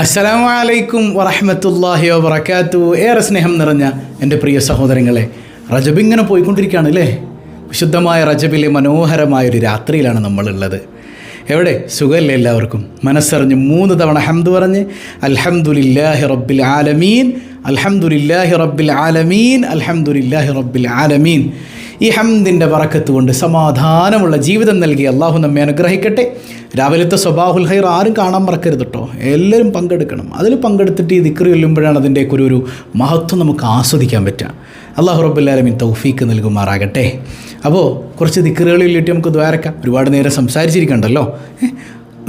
അസ്സലാമു അലൈക്കും വറഹ്മത്തുള്ളാഹി വബറകാതുഹു. ഏറെ സ്നേഹം നിറഞ്ഞ എൻ്റെ പ്രിയ സഹോദരങ്ങളെ, റജബ് ഇങ്ങനെ പോയിക്കൊണ്ടിരിക്കുകയാണ് അല്ലേ? വിശുദ്ധമായ റജബിലെ മനോഹരമായൊരു രാത്രിയിലാണ് നമ്മളുള്ളത്. എവിടെ സുഖമല്ലേ എല്ലാവർക്കും? മനസ്സറിഞ്ഞ് 3 തവണ ഹംദ് പറഞ്ഞ് അൽഹംദുലില്ലാഹി റബ്ബിൽ ആലമീൻ, അൽഹംദുലില്ലാഹി റബ്ബിൽ ആലമീൻ, അൽഹംദുലില്ലാഹി റബ്ബിൽ ആലമീൻ. ഈ ഹംദിൻ്റെ ബറക്കത്ത് കൊണ്ട് സമാധാനമുള്ള ജീവിതം നൽകി അള്ളാഹു നമ്മെ അനുഗ്രഹിക്കട്ടെ. രാവിലത്തെ സ്വബാഹുൽ ഖൈർ ആരും കാണാൻ മറക്കരുത് കേട്ടോ, എല്ലാവരും പങ്കെടുക്കണം. അതിൽ പങ്കെടുത്തിട്ട് ഈ ദിക്ർ ചൊല്ലുമ്പോഴാണ് അതിൻ്റെയൊക്കെ ഒരു മഹത്വം നമുക്ക് ആസ്വദിക്കാൻ പറ്റുക. അള്ളാഹു റബ്ബുൽ ആലമീൻ തൗഫീക്ക് നൽകുമാറാകട്ടെ. അപ്പോൾ കുറച്ച് ദിക്റുകളിലിട്ട് നമുക്ക് ദ്വാരക്കാം. ഒരുപാട് നേരം സംസാരിച്ചിരിക്കണ്ടല്ലോ.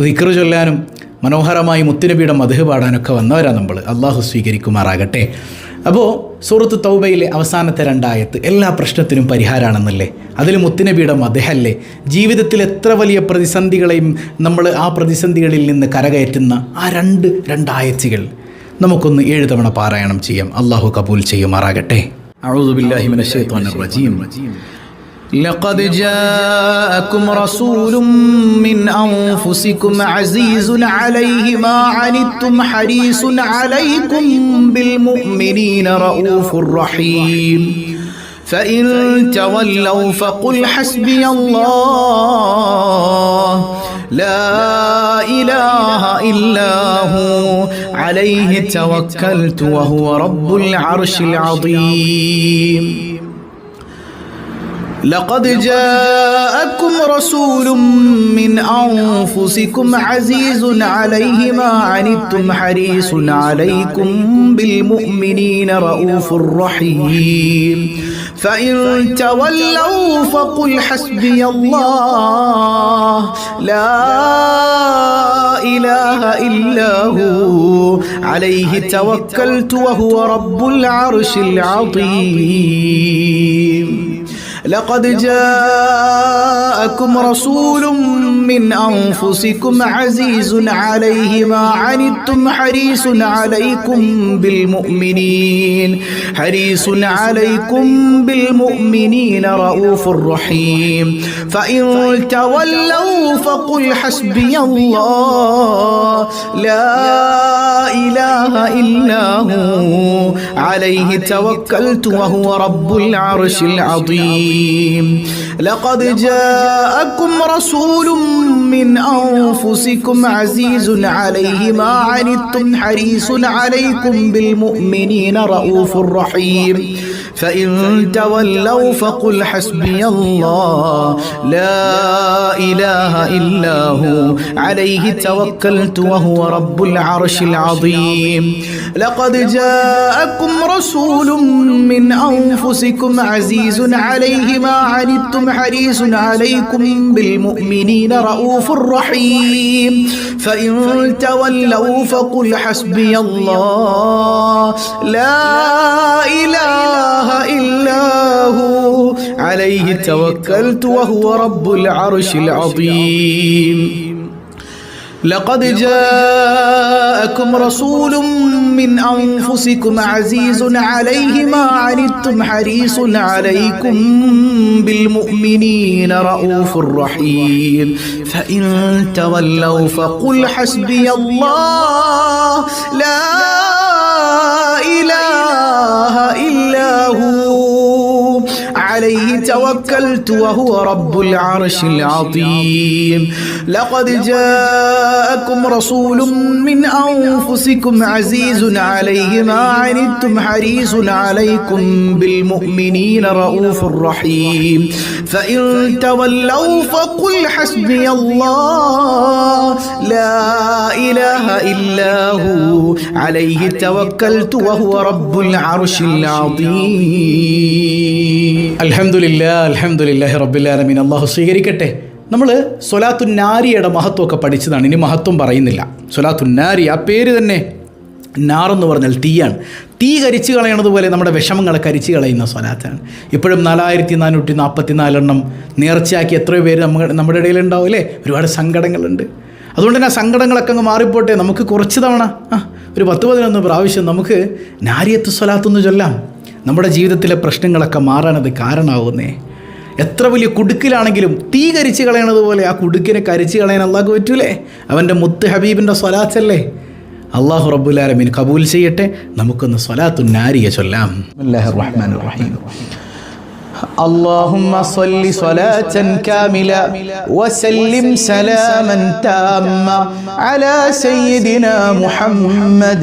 ദിക്ർ ചൊല്ലാനും മനോഹരമായി മുത്തുനബിയുടെ മദ്ഹ് പാടാനൊക്കെ വന്നവരാണ് നമ്മൾ. അള്ളാഹു സ്വീകരിക്കുമാറാകട്ടെ. അപ്പോൾ സൂറത്ത് തൗബയിലെ അവസാനത്തെ 2 ആയത്ത് എല്ലാ പ്രശ്നത്തിനും പരിഹാരമാണെന്നല്ലേ? അതിൽ മുത്തുനബിയുടെ മദ്ഹല്ലേ? ജീവിതത്തിൽ എത്ര വലിയ പ്രതിസന്ധികളെയും നമ്മൾ ആ പ്രതിസന്ധികളിൽ നിന്ന് കരകയറ്റുന്ന ആ രണ്ട് ആയത്തുകൾ നമുക്കൊന്ന് 7 തവണ പാരായണം ചെയ്യാം. അള്ളാഹു കബൂൽ ചെയ്യുമാറാകട്ടെ. അഊദു ബില്ലാഹി മിനശ് ശൈത്വാനിർ റജീം. لقد جاءكم رسول من أنفسكم عزيز عليه ما عنتم حريص عليكم بالمؤمنين رؤوف رحيم فإن تولوا فقل حسبي الله لا إله إلا هو عليه توكلت وهو رب العرش العظيم. لقد جاءكم رسول من أنفسكم عزيز عليه ما عنتم حريص عليكم بالمؤمنين رؤوف رحيم فإن تولوا فقل حسبي الله لا إله إلا هو عليه توكلت وهو رب العرش العظيم. لقد جاءكم رسول من أنفسكم عزيز عليه ما عنتم حريص عليكم بالمؤمنين رؤوف رحيم فإن تولوا فقل حسبي الله لا إله إلا هو عليه توكلت وهو رب العرش العظيم. لقد جاءكم رسول من أنفسكم عزيز عليه ما عنتم حريص عليكم بالمؤمنين رؤوف رحيم فإن تولوا فقل حسبي الله لا إله إلا هو عليه توكلت وهو رب العرش العظيم. لقد جاءكم رسول من أنفسكم عزيز عليه ما عنتم حريص عليكم بالمؤمنين رؤوف رحيم فإن تولوا فقل حسبي الله لا إله إلا هو عليه توكلت وهو رب العرش العظيم. لقد جاءكم رسول من أنفسكم عزيز عليه ما عنتم حريص عليكم بالمؤمنين رؤوف رحيم فإن تولوا فقل حسبي الله لا إله إلا هو عليه توكلت وهو رب العرش العظيم. لقد جاءكم رسول من أنفسكم عزيز عليه ما عنتم حريص عليكم بالمؤمنين رؤوف رحيم فإن تولوا فقل حسبي الله لا إله إلا هو عليه توكلت وهو رب العرش العظيم. അൽഹംദുലില്ലാഹി റബ്ബിൽ ആലമീൻ. അല്ലാഹു സ്വീകരിക്കട്ടെ. നമ്മൾ സ്വലാത്തുന്നാരിയുടെ മഹത്വമൊക്കെ പഠിച്ചതാണ്. ഇനി മഹത്വം പറയുന്നില്ല. സ്വലാത്തുന്നാരി, ആ പേര് തന്നെ, നാറെന്ന് പറഞ്ഞാൽ തീയാണ്. തീ കരിച്ചു കളയണതുപോലെ നമ്മുടെ വിഷമങ്ങളെ കരിച്ചു കളയുന്ന സ്വലാത്താണ്. ഇപ്പോഴും 4444 നേർച്ചയാക്കി എത്രയോ പേര് നമ്മുടെ ഇടയിലുണ്ടാവും അല്ലേ? ഒരുപാട് സങ്കടങ്ങളുണ്ട്. അതുകൊണ്ട് തന്നെ ആ സങ്കടങ്ങളൊക്കെ അങ്ങ് മാറിപ്പോട്ടെ. നമുക്ക് കുറച്ച് തവണ ഒരു 10-11 പ്രാവശ്യം നമുക്ക് നാരിയത്ത് സ്വലാത്തൊന്ന് ചൊല്ലാം. നമ്മുടെ ജീവിതത്തിലെ പ്രശ്നങ്ങളൊക്കെ മാറാനത് കാരണമാവുന്നേ. എത്ര വലിയ കുടുക്കിലാണെങ്കിലും തീ കരിച്ച് കളയണതുപോലെ ആ കുടുക്കിനെ കരിച്ച് കളയാൻ അള്ളാഹ്ക്ക് പറ്റൂലേ? അവൻ്റെ മുത്ത് ഹബീബിൻ്റെ സ്വലാത്തല്ലേ? അല്ലാഹു റബ്ബുൽ ആലമീൻ കബൂൽ ചെയ്യട്ടെ. നമുക്കൊന്ന് സ്വലാത്തുൻ നാരിയ ചൊല്ലാം. ബിസ്മില്ലാഹിർ റഹ്മാനിർ റഹീം. اللهم صل صلاة كاملة وسلم سلاما تاما على سيدنا محمد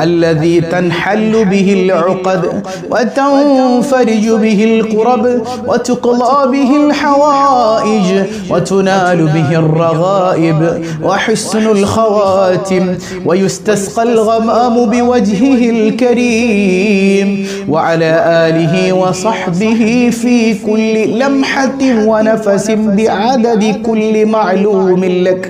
الذي تنحل به العقد وتنفرج به الكرب وتقضى به الحوائج وتنال به الرغائب وحسن الخواتم ويستسقى الغمام بوجهه الكريم وعلى آله وصحبه في كل لمحة ونفس بعدد كل معلوم لك.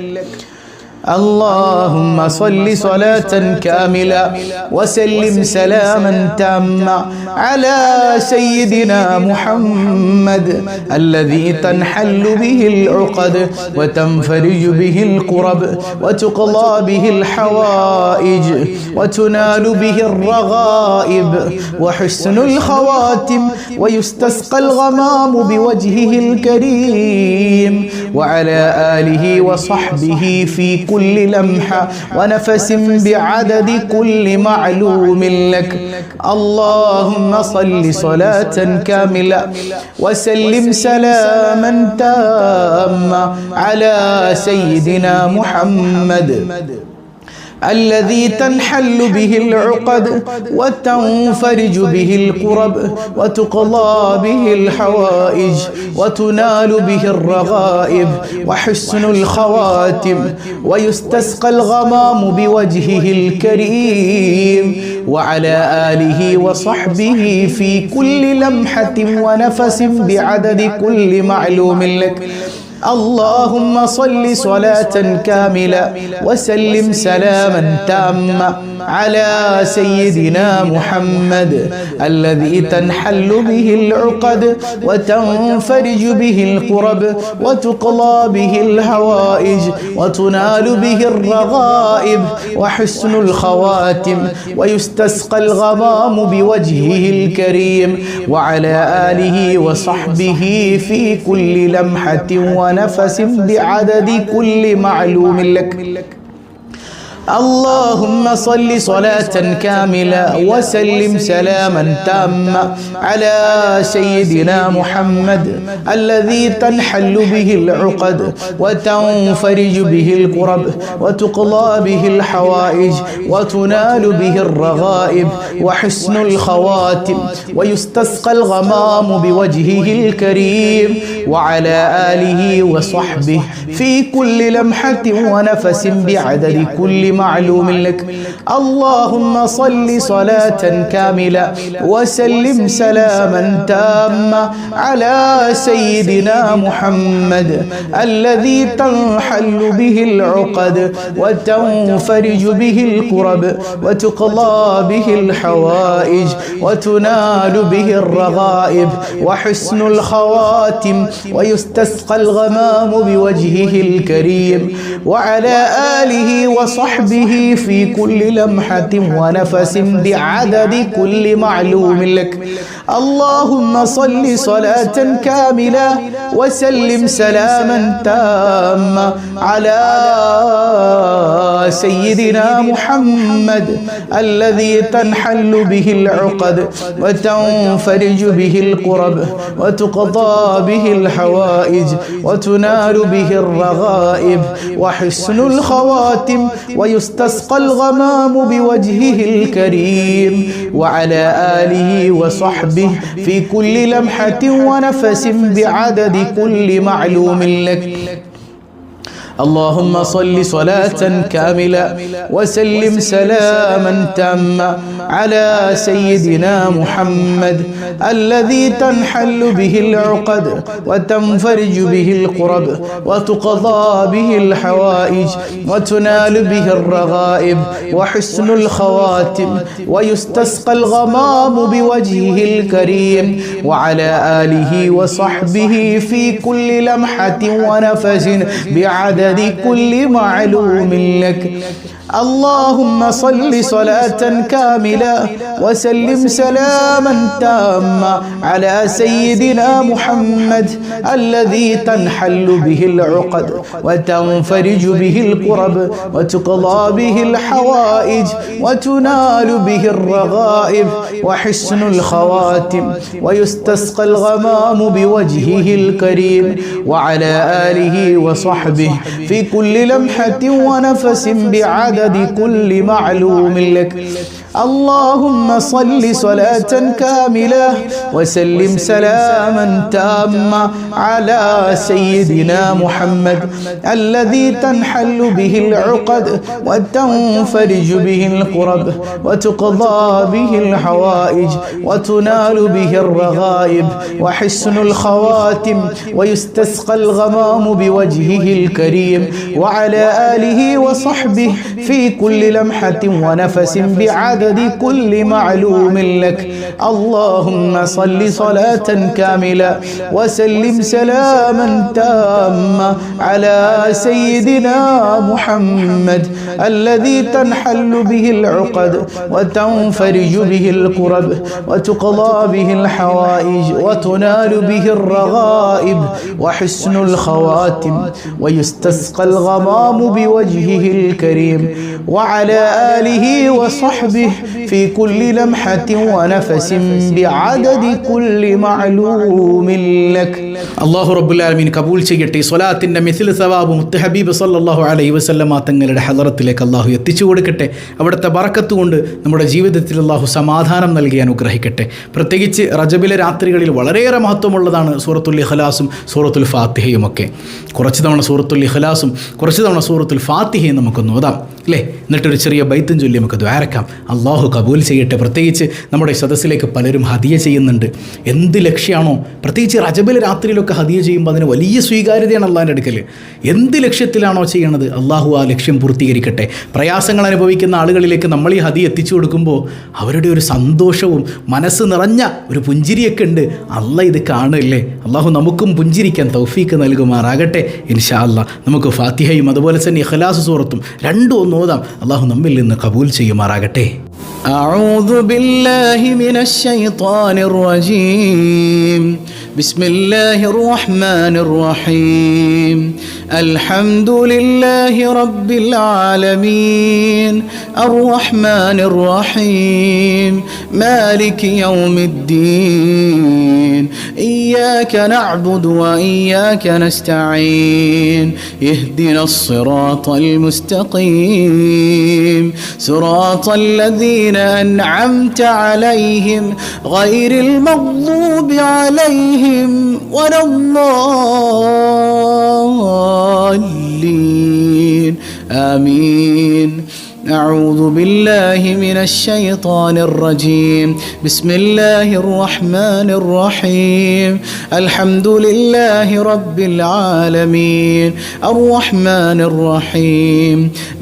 اللهم صل صلاة كاملة وسلم سلاما تاما على سيدنا محمد الذي تنحل به العقد وتنفرج به الكرب وتقضى به الحوائج وتنال به الرغائب وحسن الخواتم ويستسقى الغمام بوجهه الكريم وعلى آله وصحبه في كل لمحة ونفس بعدد كل معلوم لك. اللهم صل صلاة كاملة وسلم سلاما تاما على سيدنا محمد الذي تنحل به العقد وتنفرج به الكرب وتقضى به الحوائج وتنال به الرغائب وحسن الخواتم ويستسقى الغمام بوجهه الكريم وعلى آله وصحبه في كل لمحة ونفس بعدد كل معلوم لك. اللهم صل صلاة كاملة وسلم سلاما تاما على سيدنا محمد الذي تنحل به العقد وتنفرج به الكرب وتقضى به الحوائج وتنال به الرغائب وحسن الخواتم ويستسقى الغمام بوجهه الكريم وعلى آله وصحبه في كل لمحة ونفس بعدد كل معلوم لك. اللهم صل صلاة كاملة وسلم سلاما تاما على سيدنا محمد الذي تنحل به العقد وتنفرج به الكرب وتقضى به الحوائج وتنال به الرغائب وحسن الخواتم ويستسقى الغمام بوجهه الكريم وعلى آله وصحبه في كل لمحة ونفس بعدد كل معلوم لك. اللهم صل صلاة كاملة وسلم سلاما تاما على سيدنا محمد الذي تنحل به العقد وتنفرج به الكرب وتقضى به الحوائج وتنال به الرغائب وحسن الخواتم ويستسقى الغمام بوجهه الكريم وعلى آله وصحبه في كل لمحة ونفس بعدد كل معلوم لك. اللهم صل صلاة كاملة وسلم سلاما تاما على سيدنا محمد الذي تنحل به العقد وتنفرج به الكرب وتقضى به الحوائج وتنال به الرغائب وحسن الخواتم ويستسقى الغمام بوجهه الكريم وعلى آله وصحبه في كل لمحة ونفس بعدد كل معلوم لك. اللهم صل صلاة كاملة وسلم سلاما تاما على سيدنا محمد الذي تنحل به العقد وتنفرج به الكرب وتقضى به الحوائج وتنال به الرغائب وحسن الخواتم ويستسقى الغمام بوجهه الكريم وعلى آله وصحبه في كل لمحة ونفس بعدد كل معلوم لك. اللهم صل صلاة كاملة وسلم سلاما تاما على سيدنا محمد الذي تنحل به العقد وتنفرج به الكرب وتقضى به الحوائج وتنال به الرغائب وحسن الخواتم ويستسقى الغمام بوجهه الكريم وعلى آله وصحبه في كل لمحة ونفس بعدد كل معلوم لك. اللهم صل صلاة كاملة وسلم سلاما تاما على سيدنا محمد الذي تنحل به العقد وتنفرج به الكرب وتقضى به الحوائج وتنال به الرغائب وحسن الخواتم ويستسقى الغمام بوجهه الكريم وعلى آله وصحبه في كل لمحة ونفس بعدد كل معلوم لك. اللهم صل صلاة كاملة وسلم سلاما تاما على سيدنا محمد الذي تنحل به العقد وتنفرج به الكرب وتقضى به الحوائج وتنال به الرغائب وحسن الخواتم ويستسقى الغمام بوجهه الكريم وعلى آله وصحبه في كل لمحة ونفس بعدد كل معلوم لك. അല്ലാഹു റബ്ബുൽ ആലമീൻ കബൂൽ ചെയ്യട്ടെ. സ്വലാത്തിൻ്റെ മിഥിൽ സവാബ് മുത്ത് ഹബീബ് സല്ലല്ലാഹു അലൈഹി വസല്ലമ തങ്ങളുടെ ഹളറത്തിലേക്ക് അള്ളാഹു എത്തിച്ചു കൊടുക്കട്ടെ. അവിടുത്തെ ബറക്കത്ത് കൊണ്ട് നമ്മുടെ ജീവിതത്തിൽ അള്ളാഹു സമാധാനം നൽകി അനുഗ്രഹിക്കട്ടെ. പ്രത്യേകിച്ച് റജബിലെ രാത്രികളിൽ വളരെയേറെ മഹത്വമുള്ളതാണ് സൂറത്തുൽ ഇഖ്ലാസും സൂറത്തുൽ ഫാത്തിഹയും ഒക്കെ. കുറച്ച് തവണ സൂറത്തുൽ ഇഖ്ലാസും കുറച്ച് തവണ സൂറത്തുൽ ഫാത്തിഹയും നമുക്കൊന്ന് ഓതാം അല്ലേ? എന്നിട്ടൊരു ചെറിയ ബൈത്തും ചൊല്ലി നമുക്ക് ദ്വാരക്കാം. അള്ളാഹു കബൂൽ ചെയ്യട്ടെ. പ്രത്യേകിച്ച് നമ്മുടെ സദസ്സിലേക്ക് പലരും ഹദിയ ചെയ്യുന്നുണ്ട്. എന്ത് ലക്ഷ്യമാണോ, പ്രത്യേകിച്ച് റജബിലെ രാത്രിയിലൊക്കെ ഹദിയ ചെയ്യുമ്പോൾ അതിന് വലിയ സ്വീകാര്യതയാണ് അള്ളാഹിൻ്റെ അടുക്കൽ. എന്ത് ലക്ഷ്യത്തിലാണോ ചെയ്യണത് അള്ളാഹു ആ ലക്ഷ്യം പൂർത്തീകരിക്കട്ടെ. പ്രയാസങ്ങൾ അനുഭവിക്കുന്ന ആളുകളിലേക്ക് നമ്മൾ ഈ ഹദിയ എത്തിച്ചു കൊടുക്കുമ്പോൾ അവരുടെ ഒരു സന്തോഷവും മനസ്സ് നിറഞ്ഞ ഒരു പുഞ്ചിരിയൊക്കെ ഉണ്ട്. അള്ളാഹ് ഇത് കാണുകയല്ലേ. അള്ളാഹു നമുക്കും പുഞ്ചിരിക്കാൻ തൗഫീക്ക് നൽകുമാറാകട്ടെ ഇൻഷാ അള്ളാഹ്. നമുക്ക് ഫാത്തിഹയും അതുപോലെ തന്നെ ഇഖ്ലാസ് സൂറത്തും രണ്ടും ഒന്ന് ഓതാം. അള്ളാഹു നമ്മിൽ നിന്ന് കബൂൽ ചെയ്യുമാറാകട്ടെ. أعوذ بالله من الشيطان الرجيم. بسم الله الرحمن الرحيم. الحمد لله رب العالمين الرحمن الرحيم مالك يوم الدين إياك نعبد وإياك نستعين اهدنا الصراط المستقيم صراط الذين أنعمت عليهم غير المغضوب عليهم ولا الضالين آمين. أعوذ بالله من الشيطان الرجيم. بسم الله الرحمن الرحيم. الحمد لله رب العالمين الرحمن الرحيم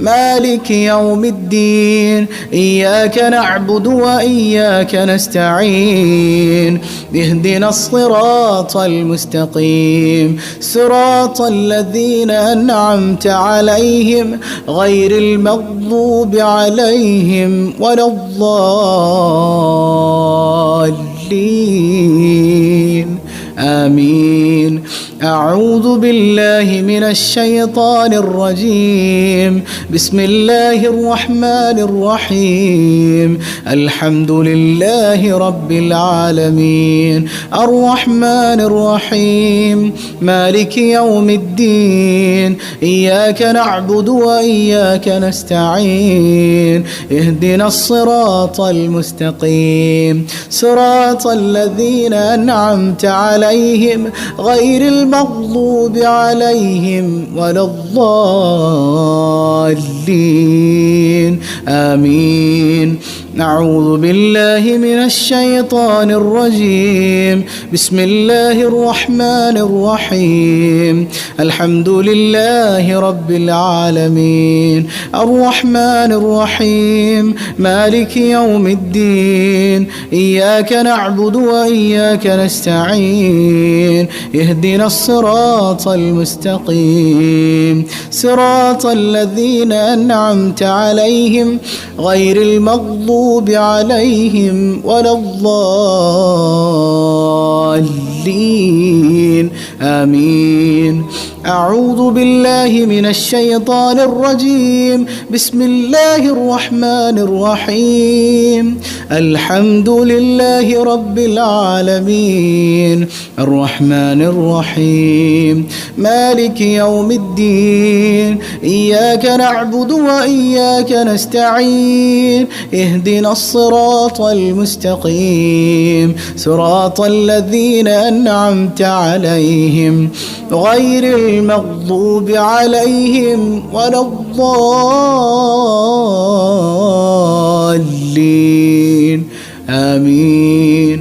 مالك يوم الدين إياك نعبد وإياك نستعين اهدنا الصراط المستقيم صراط الذين أنعمت عليهم غير المغضوب عليهم ولا الضالين آمين. أعوذ بالله من الشيطان الرجيم. بسم الله الرحمن الرحيم. الحمد لله رب العالمين الرحمن الرحيم مالك يوم الدين إياك نعبد وإياك نستعين اهدنا الصراط المستقيم صراط الذين أنعمت عليهم غير المغضوب عليهم ولا الضالين آمين. أعوذ بالله من الشيطان الرجيم. بسم الله الرحمن الرحيم. الحمد لله رب العالمين الرحمن الرحيم مالك يوم الدين إياك نعبد وإياك نستعين اهدنا الصراط المستقيم صراط الذين أنعمت عليهم غير المغضوب عليهم ولا الضالين آمين. أعوذ بالله من الشيطان الرجيم. بسم الله الرحمن الرحيم. الحمد لله رب العالمين الرحمن الرحيم مالك يوم الدين إياك نعبد وإياك نستعين اهدنا الصراط المستقيم صراط الذين أنعمت عليهم غير المغضوب عليهم ولا الضالين آمين.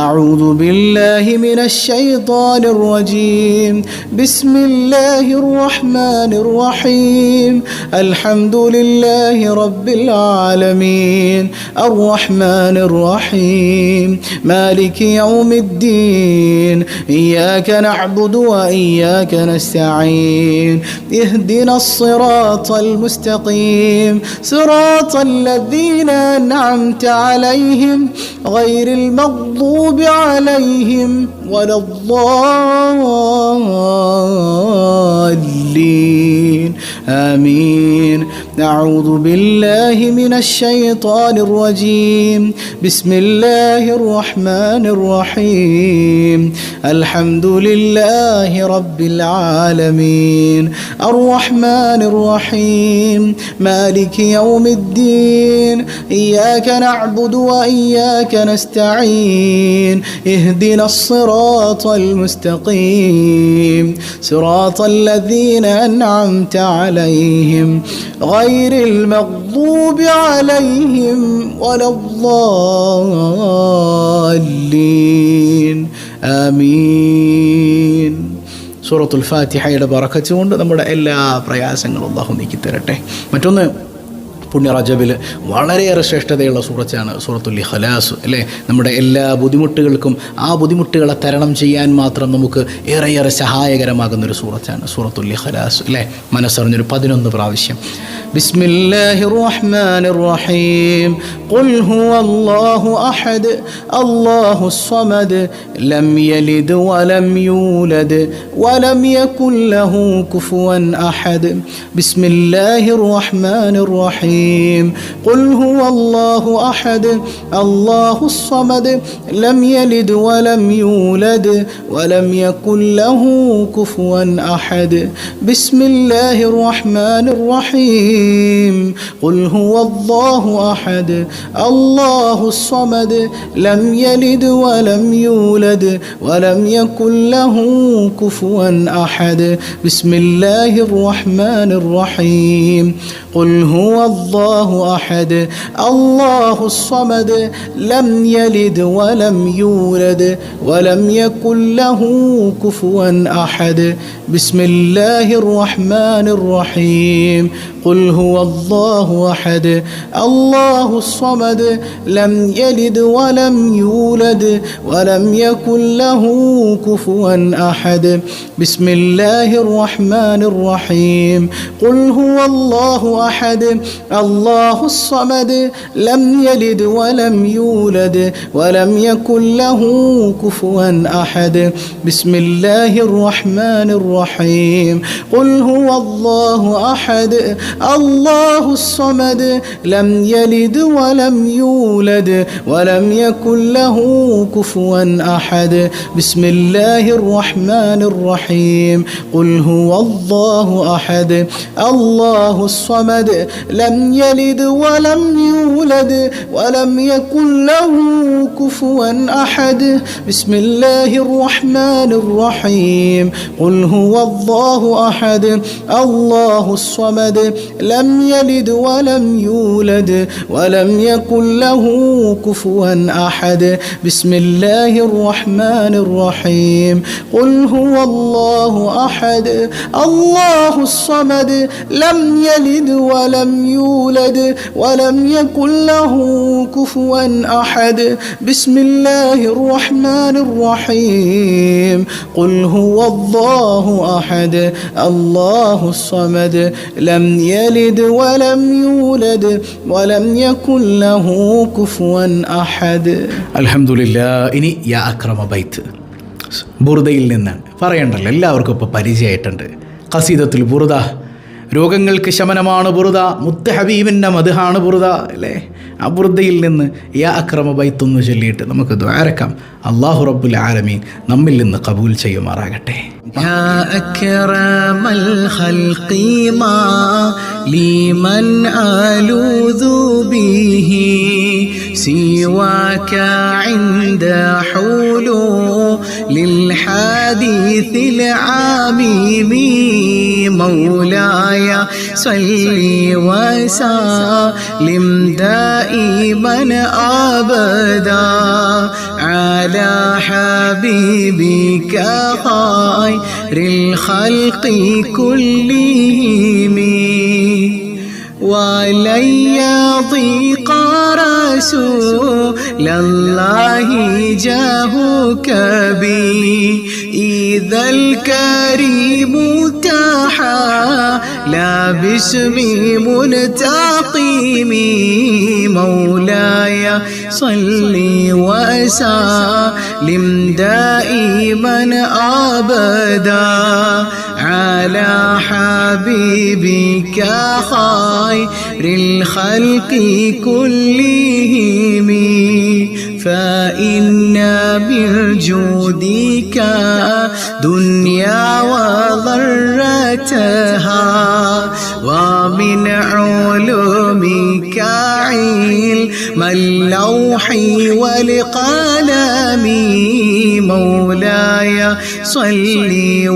أعوذ بالله من الشيطان الرجيم. بسم الله الرحمن الرحيم. الحمد لله رب العالمين الرحمن الرحيم مالك يوم الدين إياك نعبد وإياك نستعين اهدنا الصراط المستقيم صراط الذين أنعمت عليهم غير المغضوب عليهم ولا الضالين آمين. أعوذ بالله من الشيطان الرجيم. بسم الله الرحمن الرحيم. الحمد لله رب العالمين الرحمن الرحيم مالك يوم الدين إياك نعبد وإياك نستعين اهدنا الصراط المستقيم صراط الذين أنعمت عليهم غير المغضوب عليهم ولا الضالين آمين. സൂറത്തുൽ ഫാത്തിഹയുടെ ബറക്കത്ത് കൊണ്ട് നമ്മുടെ എല്ലാ പ്രയാസങ്ങളും അല്ലാഹു നീക്കി തരട്ടെ. മറ്റൊന്ന്, പുണ്യ റജബിൽ വളരെയേറെ ശ്രേഷ്ഠതയുള്ള സൂറത്താണ് സൂറത്തുൽ ഇഖ്ലാസ് അല്ലേ. നമ്മുടെ എല്ലാ ബുദ്ധിമുട്ടുകൾക്കും ആ ബുദ്ധിമുട്ടുകളെ തരണം ചെയ്യാൻ മാത്രം നമുക്ക് ഏറെയേറെ സഹായകരമാകുന്നൊരു സൂറത്താണ് സൂറത്തുൽ ഇഖ്ലാസ് അല്ലേ. മനസ്സറിഞ്ഞൊരു 11 പ്രാവശ്യം ബിസ്മില്ലാഹിർ റഹ്മാനിർ റഹീം. ഖുൽ ഹുവല്ലാഹു അഹദ് അല്ലാഹുസ് സമദ് ലം യലിദ് വലം യൂലദ് വലം യകുൽ ലഹു കുഫുവൻ അഹദ്. ബിസ്മില്ലാഹിർ റഹ്മാനിർ റഹീം. ഖുൽ ഹുവല്ലാഹു അഹദ് അല്ലാഹുസ് സമദ് ലം യലിദ് വലം യൂലദ് വലം യകുൽ ലഹു കുഫുവൻ അഹദ്. ബിസ്മില്ലാഹിർ റഹ്മാനിർ റഹീം. قل هو الله أحد الله الصمد لم يلد ولم يولد ولم يكن له كفوا أحد. بسم الله الرحمن الرحيم. قل هو الله أحد الله الصمد لم يلد ولم يولد ولم يكن له كفوا أحد. بسم الله الرحمن الرحيم. قل هو الله أحد الله الصمد لم يلد ولم يولد ولم يكن له كفوا أحد. بسم الله الرحمن الرحيم. قل هو الله أحد الله الصمد لم يلد ولم يولد ولم يكن له كفوا أحد. بسم الله الرحمن الرحيم. قل هو الله أحد الله الصمد لم يلد ولم يولد ولم يكن له كفوا أحد. بسم الله الرحمن الرحيم. قل هو الله أحد الله الصمد لم يلد ولم يولد ولم يكن له كفوا أحد. بسم الله الرحمن الرحيم. قل هو الله أحد الله الصمد لم يلد ولم يولد ولم يكن له كفوا أحد. بسم الله الرحمن الرحيم. قل هو الله أحد الله الصمد لم يلد ولم يولد يولد ولم يكن له كفوا أحد. بسم الله الرحمن الرحيم. قل هو الله أحد الله الصمد لم يلد ولم يولد ولم يكن له كفوا أحد. അൽഹംദുലില്ലാ. ഇനി യാ അക്രമ ബൈത്ത് ബുറുദയിൽ നിന്നാണ്. പറയണ്ടല്ലോ, എല്ലാവർക്കും ഇപ്പോൾ പരിചയമായിട്ടുണ്ട്. ഖസീദത്തുൽ ബുറുദ, രോഗങ്ങൾക്ക് ശമനമാണ് ബുറുദ, മുത്ത് ഹബീബിൻ്റെ മദ്ഹാണ് ബുറുദ അല്ലേ? ആ ബുറുദയിൽ നിന്ന് യാ അക്രമ ബൈത്ത് ഒന്ന് ചൊല്ലിയിട്ട് നമുക്ക് ദുആരക്കാം. അല്ലാഹു റബ്ബുൽ ആലമീൻ നമ്മിൽ നിന്ന് ഖബൂൽ ചെയ്യുമാറാകട്ടെ. يا أكرم الخلق ما لمن ألوذ به سواك عند حلول الحديث العميم. مولاي صل وسلم دائما أبدا على حبيبك خير الخلق كلهم. ولن يضيق رسول الله جاهك بي إذا الكريم لا باسم منتقم. مولاي صل وسلم دائما أبدا على حبيبك خير الخلق كلهم. فإن من جودك دنيا وضرتها ومن علومك علم اللوح والقلم. مولاي صل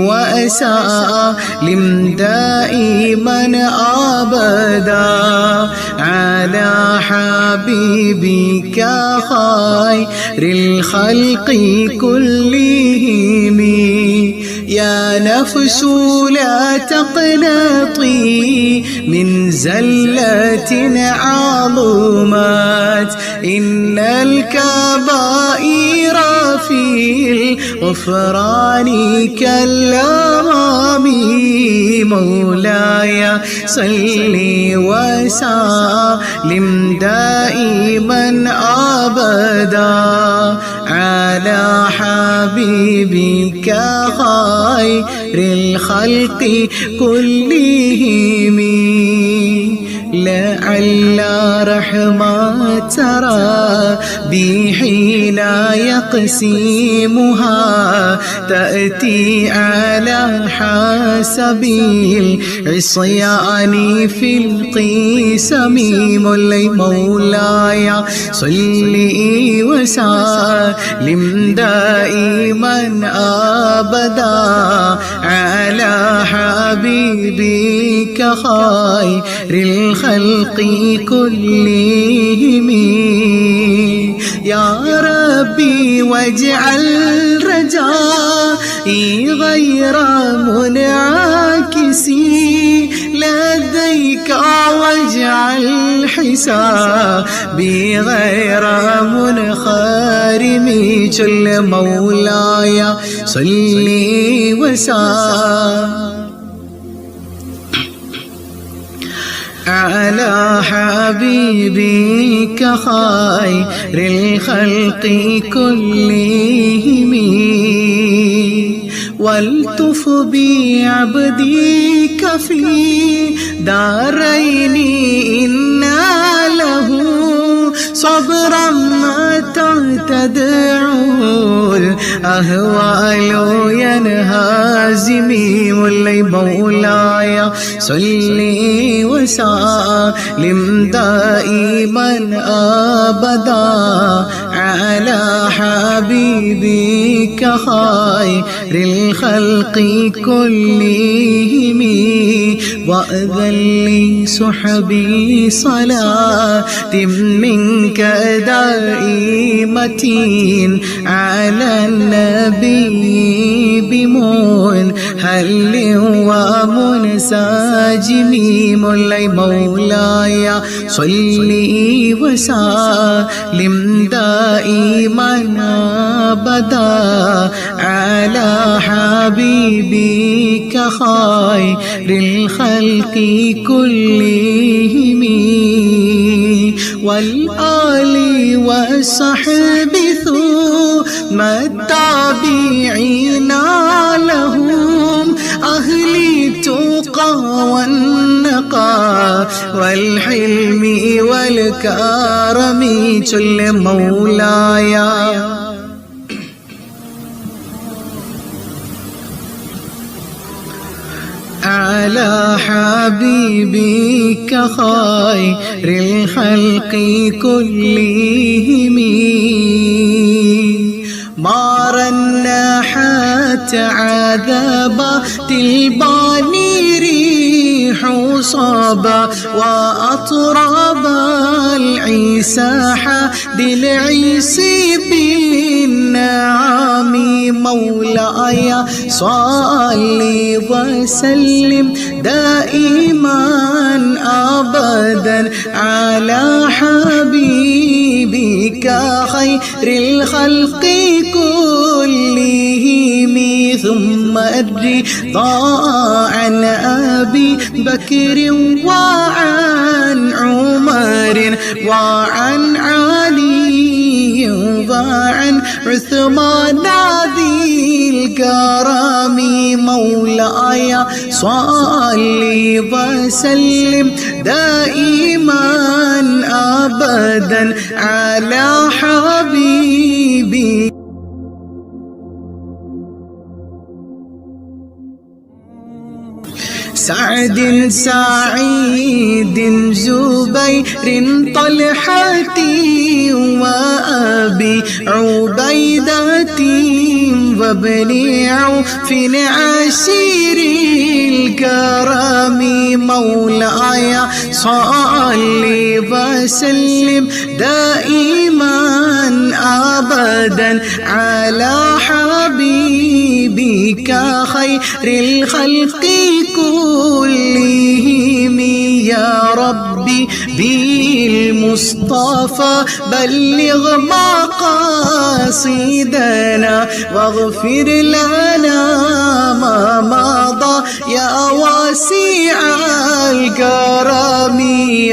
وسلم دائما أبدا على حبيبك خير الخلق كلهم. يا نفس لا تقنطي من زلة عظمت إن الكبائر في الغفران كالأمام. مولاي صل وسلم دائما أبدا على حبيبك خير الخلق كلهم. لعل رحمة ربي حين يقسمها تأتي على حسب العصيان في القسم. مولاي صل وسلم دائما أبدا على حبيبك خير الخلق كلهم. يا ربي واجعل رجائي غير منعكس لديك واجعل حسابي غير منخرم. جل مولاي صل وسلم على حبيبك خير الخلق كلهم. والتف بعبدك في دارين إن له صبرا متى تدعو الأهوال ينهزم. مولاي صل وسلم دائما أبدا على حبيبك خير الخلق كلهم. وأذن لصحبي صلاة منك دائمة على النبي بمنهل ومنتهى ساجمي مولاي مولاي صلي وسلم دائما أبدا على حبيبك خير الخلق كلهم والآل والصحب ثم التابعين لهم أهل التقى والنقى والحلم والكرم جل مولاي على حبيبك خير الخلق كلهم ما رنحت عذبت الباني ريح صبا وأطرب العساح بالعيس بالنعم مولاي صلي وسلم دائما أبدا على حبيبك خير الخلق كلهم ثم الرضا عن أبي بكر وعن عمر وعن علي وعن عثمان ذي الكرم مولاي صلي وسلم دائما أبدا على حبيبي سعد سعيد زبير طلحة وأبي عبيدة وابن عوف عسير الكرم مولاي صلي وسلم دائما أبدا على حبيبك خير الخلق كلهم يا ربي بالمصطفى بلغ مقاصدنا واغفر لنا ما مضى يا واسع الكرم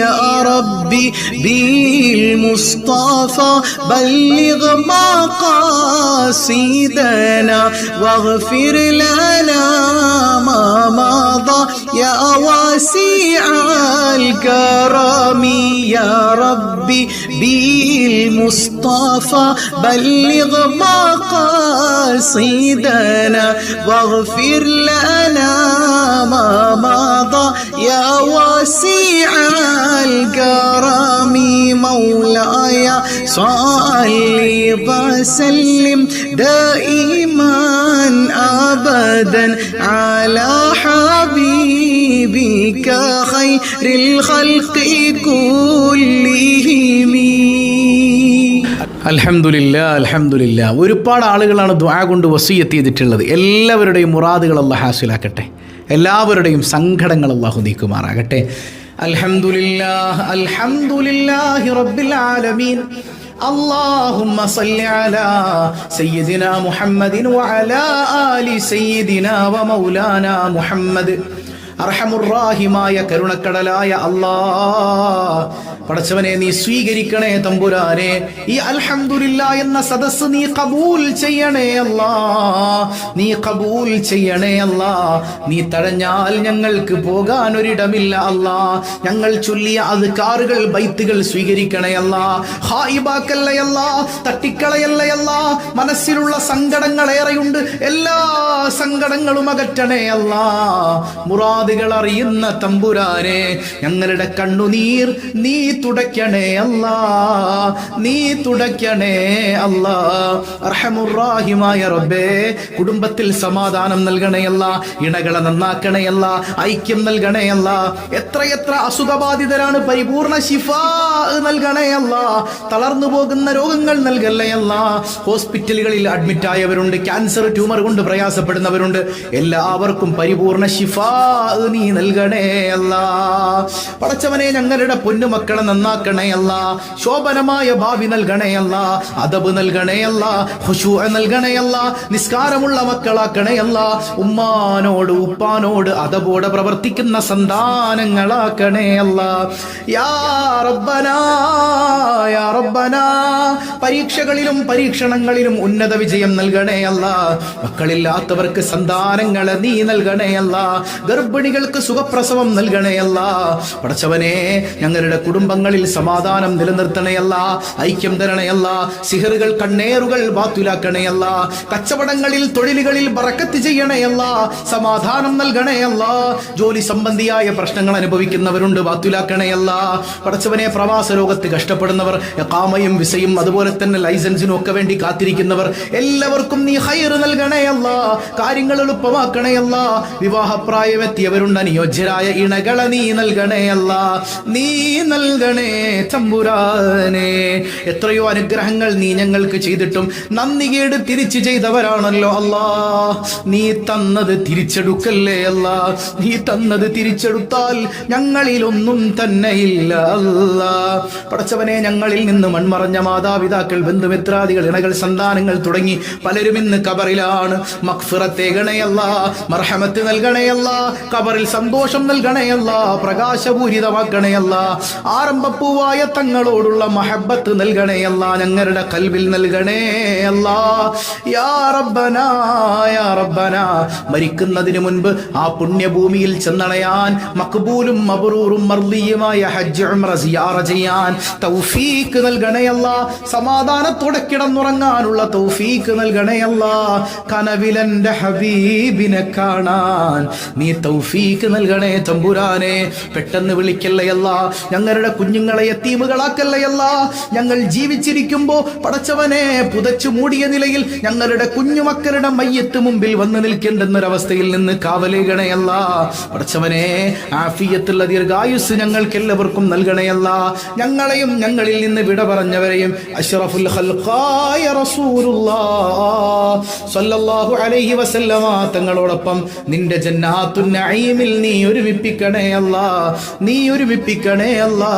يا ربي بالمصطفى بلغ مقاصدنا واغفر لنا ما مضى يا واسع الكرم يا ربي بالمصطفى بلغ مقاصدنا واغفر لنا ما مضى يا واسع الكرم مولاي صلي وسلم دائما أبدا على حبيبك خير الخلق كلهم അൽഹംദുലില്ലാ അൽഹംദുലില്ലാ. ഒരുപാട് ആളുകളാണ് ദുആ കൊണ്ട് വസിയത്ത് ചെയ്തിട്ടുള്ളത്. എല്ലാവരുടെയും മുറാദുകൾ അല്ലാഹു ഹാസിലാക്കട്ടെ, എല്ലാവരുടെയും സങ്കടങ്ങൾ അല്ലാഹു നീക്കുമാറാകട്ടെ. അൽഹംദുലില്ലാഹ് അൽഹംദുലില്ലാഹി റബ്ബിൽ ആലമീൻ. اللهم صل على سيدنا محمد وعلى آل سيدنا ومولانا محمد. അർഹമുറാഹിമായ കരുണക്കടലായ അല്ലാഹ്, പടച്ചവനെ നീ സ്വീകരിക്കണേ തമ്പുരാനെ. ഈ അൽഹംദുലില്ലാ എന്ന സദസ്സ് നീ കബൂൽ ചെയ്യണേ അല്ലാഹ്, നീ കബൂൽ ചെയ്യണേ അല്ലാഹ്. നീ തടഞ്ഞാൽ ഞങ്ങൾക്ക് പോകാൻ ഒരിടമില്ല അല്ലാഹ്. ഞങ്ങൾ ചൊല്ലിയ അദ്കാറുകൾ ബൈത്തുകൾ സ്വീകരിക്കണേ അല്ലാഹ്. ഹായിബാക്കല്ലേ അല്ലാഹ്, തട്ടിക്കളയല്ലേ അല്ലാഹ്. മനസ്സിലുള്ള സങ്കടങ്ങൾ ഏറെയുണ്ട്, എല്ലാ സങ്കടങ്ങളും അകറ്റണേ അല്ലാഹ്. മുറാദുകൾ അറിയുന്ന തമ്പുരാനെ, ഞങ്ങളുടെ കണ്ണുനീർ നീ തുടയ്ക്കണേ അല്ലാ, നീ തുടയ്ക്കണേ അല്ലാ. അർഹമുറാഹിമായ റബ്ബേ, കുടുംബത്തിൽ സമാധാനം നൽകണേ അല്ലാ, ഇണകളെ നന്നാക്കണേ അല്ലാ, ഐക്യം നൽകണേ അല്ലാ. എത്രയെത്ര അസുഖബാധിതരാണ്, പരിപൂർണ ശിഫാ നൽകണേ അല്ലാ. തളർന്നു പോകുന്ന രോഗങ്ങൾ നൽകല്ലേ അല്ലാ. ഹോസ്പിറ്റലുകളിൽ അഡ്മിറ്റ് ആയവരുണ്ട്, ക്യാൻസർ ട്യൂമർ കൊണ്ട് പ്രയാസപ്പെടുന്നവരുണ്ട്. എല്ലാവർക്കും പരിപൂർണ ശിഫാ നീ നൽകണേ അല്ലാ. പടച്ചവനെ ഞങ്ങളുടെ പൊന്നുമക്കളെ നന്നാക്കണേ അല്ലാ. ശോഭനമായ ഭാവി നൽകണേ അല്ലാ. അദബ് നൽകണേ അല്ലാ. ഖുശൂ നൽകണേ അല്ലാ. നിസ്കാരമുള്ള മക്കളാക്കണേ അല്ലാ. ഉമ്മാനോട് ഉപ്പാനോട് അദബോടെ പ്രവർത്തിക്കുന്ന സന്താനങ്ങളാക്കണേ അല്ലാ. യാ റബ്ബനാ യാ റബ്ബനാ. പരീക്ഷകളിലും പരീക്ഷണങ്ങളിലും ഉന്നത വിജയം നൽകണേ അല്ലാ. മക്കളില്ലാത്തവർക്ക് സന്താനങ്ങളെ നീ നൽകണേ അല്ലാ. ഗർഭിണികൾക്ക് സുഖപ്രസവം നൽകണേ അല്ലാ. പടച്ചവനെ ഞങ്ങളുടെ കുടുംബങ്ങളിൽ സമാധാനം നിലനിർത്തണേ അല്ലാ. ഐക്യം തരണേ അല്ലാ. സിഹറുകൾ കണ്ണേറുകൾ ബാത്തുലാക്കണേ അല്ലാ. കച്ചവടങ്ങളിൽ തൊഴിലുകളിൽ ബറക്കത്ത് ചെയ്യണേ അല്ലാ. സമാധാനം നൽകണേ അല്ലാ. ജോലി സംബന്ധിയായ പ്രശ്നങ്ങൾ അനുഭവിക്കുന്നവരുണ്ട്, ബാത്തുലാക്കണേ അല്ലാ. പടച്ചവനെ പ്രവാസ ലോകത്ത് കഷ്ടപ്പെടുന്നവർ, ഇഖാമയും വിസയും അതുപോലെ തന്നെ ലൈസൻസിനും ഒക്കെ വേണ്ടി കാത്തിരിക്കുന്നവർ എല്ലാവർക്കും നീ ഖൈർ നൽകണേ അല്ലാ. കാര്യങ്ങൾ എളുപ്പമാക്കണേ അല്ലാ. വിവാഹപ്രായമെത്തിയവരുണ്ട്, അനുയോജ്യരായ ഇണകളെ നീ നൽകണേ അല്ലാ. നീ നൽകണേ തമ്പുരാനെ. എത്രയോ അനുഗ്രഹങ്ങൾ നീ ഞങ്ങൾക്ക് ചെയ്തിട്ടും നന്ദികേട് തിരിച്ചു ചെയ്തവരാണല്ലോ അല്ലാ. നീ തന്നത് തിരിച്ചെടുക്കല്ലേ അല്ലാ. നീ തന്നത് തിരിച്ചെടുത്താൽ ഞങ്ങളിലൊന്നും തന്നെയില്ല അല്ലാ. പടച്ചവനെ ഞങ്ങളിൽ നിന്ന് മൺമറഞ്ഞ മാതാപിതാക്കൾ, ബന്ധുമിത്രാദികൾ, ഇണകൾ, സന്താനങ്ങൾ തുടങ്ങി പലരും ഇന്ന് കബറിലാണ്. മഗ്ഫിറത്തേകണയല്ല, മർഹമത്ത് നൽകണയല്ല, കബറിൽ സന്തോഷം നൽകണയല്ല, പ്രകാശപൂരിതമാക്കണയല്ല. ആരംഭപ്പൂവായ തങ്ങളോടുള്ള മഹബത്ത് നൽകണയല്ല, ഞങ്ങളുടെ കൽബിൽ നൽകണേയല്ല. യാ റബ്ബനാ യാ റബ്ബനാ. മരിക്കുന്നതിന് മുൻപ് ആ പുണ്യഭൂമിയിൽ ചെന്നണയാൻ, മഖ്ബൂലും മബ്റൂറും മർദിയുമായ ഹജ്ജ് ഉംറ സിയാറ ചെയ്യാൻ തൗഫീക്ക് നൽകണയല്ല. സമാധാനത്തോടെ കിടന്നുറങ്ങാനുള്ള തൗഫീക്ക് നൽകണയല്ല. കനവിലെന്റെ ഹബീബിനെ കാണാൻ നീ തൗഫീക്ക് നൽകണേ തമ്പുരാനെ. പെട്ടെന്ന് വിളിക്കല്ലയല്ല, ഞങ്ങളുടെ കുഞ്ഞുങ്ങളെ യതീമുകളാക്കല്ലയല്ല. ഞങ്ങൾ ജീവിച്ചിരിക്കുമ്പോ പടച്ചവനെ പുതച്ചു മൂടിയ നിലയിൽ ഞങ്ങളുടെ കുഞ്ഞുമക്കളുടെ മയ്യത്ത് മുമ്പിൽ വന്നു നിൽക്കേണ്ടെന്നൊരവസ്ഥയിൽ നിന്ന് കാവലേകണയല്ല. പടച്ചവനെ ആഫിയത്തുള്ള ദീർഘായുസ് ഞങ്ങൾക്ക് എല്ലാവർക്കും നൽകണയല്ല. ഞങ്ങളെയും ഞങ്ങളിൽ നിന്ന് വിട പറഞ്ഞവരെയും അഷ്റഫുൽ ഖൽഖായ റസൂലുള്ളാഹ് സ്വല്ലല്ലാഹു അലൈഹി വസല്ലമ തങ്ങളോടൊപ്പം നിന്റെ ജന്നാത്തുൻ നഈമിൽ നീ ഒരുമിപ്പിക്കണേ അല്ലാ. നീ ഒരുമിപ്പിക്കണേ അല്ലാ.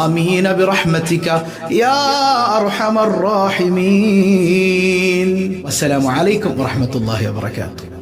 ആമീൻ ബിറഹ്മതിക യാ അർഹമർ റഹീമീൻ. അസ്സലാമു അലൈക്കും വറഹ്മത്തുള്ളാഹി വബറകാതുഹു.